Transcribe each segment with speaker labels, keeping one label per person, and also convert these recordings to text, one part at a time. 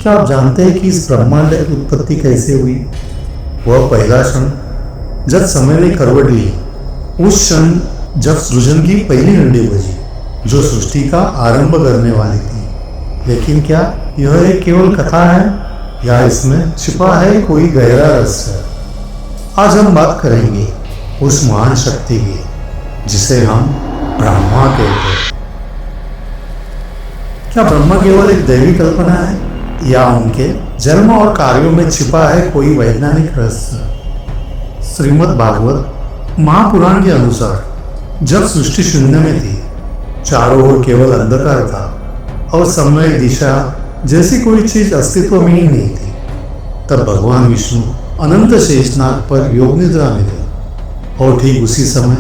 Speaker 1: क्या आप जानते हैं कि इस ब्रह्मांड की उत्पत्ति कैसे हुई? वह पहला क्षण जब समय ने करवट ली, उस क्षण जब सृजन की पहली घंटी बजी, जो सृष्टि का आरंभ करने वाली थी। लेकिन क्या यह एक केवल कथा है या इसमें छिपा है कोई गहरा रहस्य? आज हम बात करेंगे उस महान शक्ति की जिसे हम ब्रह्मा कहते हैं। क्या ब्रह्मा केवल एक दैवी कल्पना है या उनके जन्म और कार्यों में छिपा है कोई वैज्ञानिक रहस्य? श्रीमद् भागवत महापुराण के अनुसार जब सृष्टि शून्य में थी, चारों ओर केवल अंधकार था और समय दिशा जैसी कोई चीज अस्तित्व में ही नहीं थी, तब भगवान विष्णु अनंत शेषनाग पर योग निद्रा में थे और ठीक उसी समय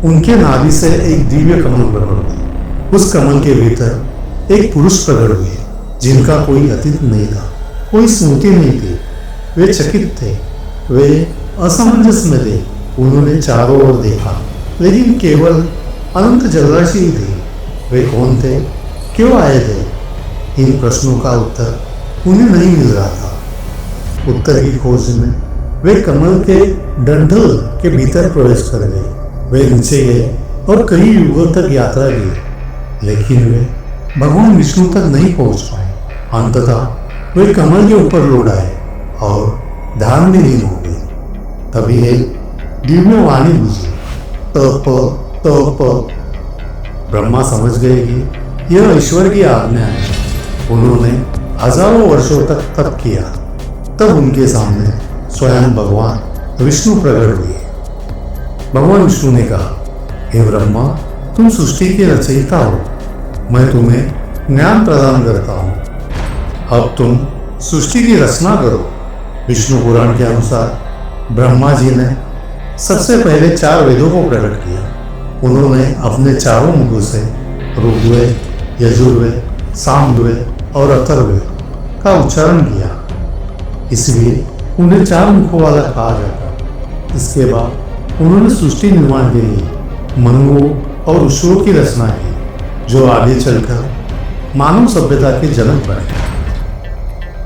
Speaker 1: उनके नाभि से एक दिव्य कमल प्रकट हुआ। उस कमल के भीतर एक पुरुष प्रकट हुए जिनका कोई अतीत नहीं था, कोई स्मृति नहीं थी। वे चकित थे, वे असमंजस में थे। उन्होंने चारों ओर देखा, लेकिन केवल अनंत जलराशि ही थी। वे कौन थे, क्यों आए थे? इन प्रश्नों का उत्तर उन्हें नहीं मिल रहा था। उत्तर की खोज में वे कमल के डंठल के भीतर प्रवेश कर गए। वे नीचे गए और कई युगों तक यात्रा की, लेकिन वे भगवान विष्णु तक नहीं पहुंच पाए। अंततः वे कमल के ऊपर लौट आए और ध्यान में लीन हो गए। तभी एक दिव्य वाणी गूंजी, तप तप। ब्रह्मा समझ गए कि यह ईश्वर की आज्ञा है। उन्होंने हजारों वर्षों तक तप किया। तब उनके सामने स्वयं भगवान विष्णु प्रकट हुए। भगवान विष्णु ने कहा, हे ब्रह्मा, तुम सृष्टि के रचयिता हो, मैं तुम्हें ज्ञान प्रदान करता हूँ। अब तुम सृष्टि की रचना करो। विष्णु पुराण के अनुसार ब्रह्मा जी ने सबसे पहले 4 वेदों को प्रकट किया। उन्होंने अपने चारों मुखों से ऋग्वेद, यजुर्वेद, सामवेद और अथर्ववेद का उच्चारण किया, इसलिए उन्हें 4 मुखों वाला कहा जाता। इसके बाद उन्होंने सृष्टि निर्माण के लिए मनुओं और ऋषियों की रचना की, जो आगे चलकर मानव सभ्यता के जनक बने।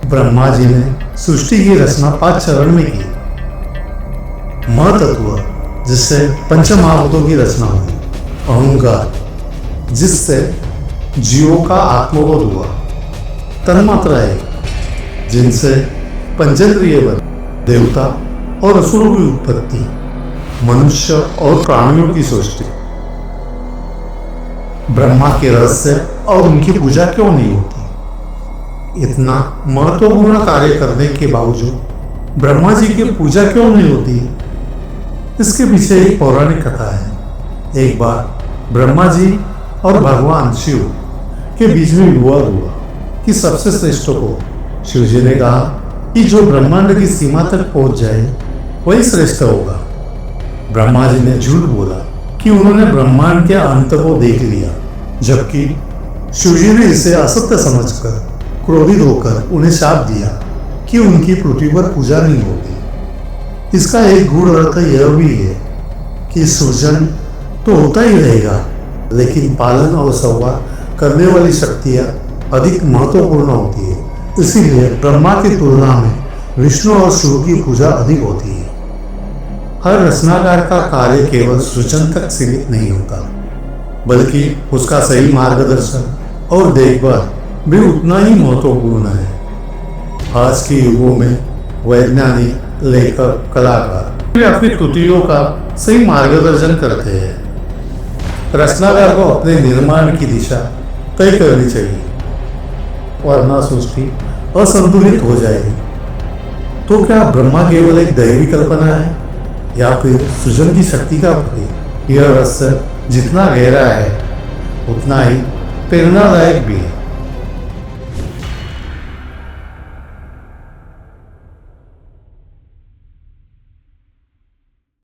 Speaker 1: ब्रह्मा जी ने सृष्टि की रचना 5 चरण में की। महतत्व, जिससे पंचमहाभूतों की रचना हुई। अहंकार, जिससे जीवों का आत्मबोध हुआ। तन्मात्राएं, जिनसे पंचेंद्रिय बने। देवता और असुरों की उत्पत्ति। मनुष्य और प्राणियों की सृष्टि। ब्रह्मा के रहस्य और उनकी पूजा क्यों नहीं होती? इतना महत्वपूर्ण कार्य करने के बावजूद ब्रह्मा जी की पूजा क्यों नहीं होती? इसके पीछे एक पौराणिक कथा है। एक बार ब्रह्मा जी और भगवान शिव के बीच में विवाद हुआ कि सबसे श्रेष्ठ को। शिव जी ने कहा कि जो ब्रह्मांड की सीमा तक पहुंच जाए वही श्रेष्ठ होगा। ब्रह्मा जी ने झूठ बोला कि उन्होंने ब्रह्मांड के अंत को देख लिया, जबकि शिवजी ने इसे असत्य समझकर क्रोधित होकर उन्हें शाप दिया कि उनकी पृथ्वी पर पूजा नहीं होगी। इसका एक गूढ़ अर्थ यह भी है कि सृजन तो होता ही रहेगा, लेकिन पालन और संवार करने वाली शक्तियां अधिक महत्वपूर्ण होती है। इसीलिए ब्रह्मा की तुलना में विष्णु और शिव की पूजा अधिक होती है। हर रचनाकार का कार्य केवल सृजन तक सीमित नहीं होता, बल्कि उसका सही मार्गदर्शन और देखभाल भी उतना ही महत्वपूर्ण है। आज के युगों में वैज्ञानिक, लेखक, कलाकार वे अपनी कृतियों का सही मार्गदर्शन करते हैं। रचनाकार को अपने निर्माण की दिशा तय करनी चाहिए, वरना सृष्टि असंतुलित हो जाएगी। तो क्या ब्रह्मा केवल एक दैवी कल्पना है या फिर सृजन की शक्ति का प्रतीक? यह रहस्य जितना गहरा है उतना ही प्रेरणादायक भी है।